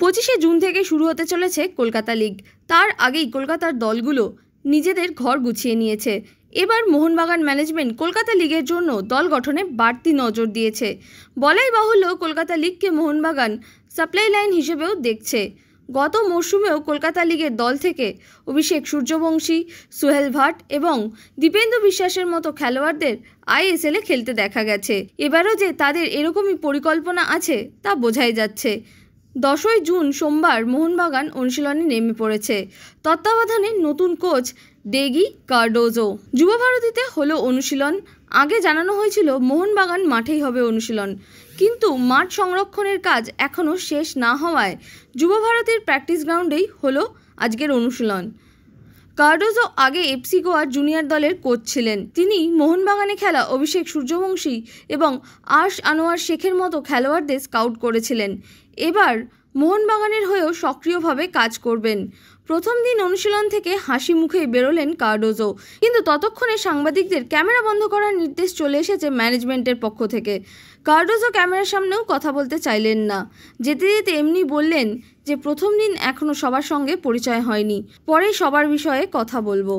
25শে June থেকে শুরু হতে চলেছে কলকাতা লিগ। তার আগেই কলকাতার দলগুলো নিজেদের ঘর গুছিয়ে নিয়েছে। এবার মোহনবাগান ম্যানেজমেন্ট কলকাতা লিগের জন্য দল গঠনে বাড়তি নজর দিয়েছে। বলাই বাহুল্য, কলকাতা লিগকে মোহনবাগান সাপ্লাই লাইন হিসেবেও দেখছে। গত মরশুমেও কলকাতা লিগের দল থেকে অভিষেক সূর্যবংশী, সোহেল ভাট এবং দীপেন্দু বিশ্বাসের মতো খেলোয়াড়দের আইএসএলে খেলতে দেখা গেছে। এবারও যে তাদের এরকমই পরিকল্পনা আছে তা বোঝাই যাচ্ছে। 10ই জুন সোমবার মোহনবাগান অনুশীলনে নেমে পড়েছে। তত্ত্বাবধানে নতুন কোচ ডেগি কার্ডোজো। যুবভারতীতে হলো অনুশীলন। আগে জানানো হয়েছিল মোহনবাগান মাঠেই হবে অনুশীলন, কিন্তু মাঠ সংরক্ষণের কাজ এখনও শেষ না হওয়ায় যুবভারতীর প্র্যাকটিস গ্রাউন্ডেই হলো আজকের অনুশীলন। কার্ডোজো আগে এফসি গোয়ার জুনিয়র দলের কোচ ছিলেন। তিনি মোহনবাগানে খেলা অভিষেক সূর্যবংশী এবং আশ আনোয়ার শেখের মতো খেলোয়াড়দের স্কাউট করেছিলেন। এবার মোহনবাগানের হয়েও সক্রিয়ভাবে কাজ করবেন। প্রথম দিন অনুশীলন থেকে হাসি মুখেই বেরোলেন কার্ডোজো, কিন্তু ততক্ষণে সাংবাদিকদের ক্যামেরা বন্ধ করার নির্দেশ চলে এসেছে ম্যানেজমেন্টের পক্ষ থেকে। কার্ডোজো ক্যামেরার সামনেও কথা বলতে চাইলেন না। যেতে যেতে এমনি বললেন যে প্রথম দিন এখনও সবার সঙ্গে পরিচয় হয়নি, পরে সবার বিষয়ে কথা বলবো।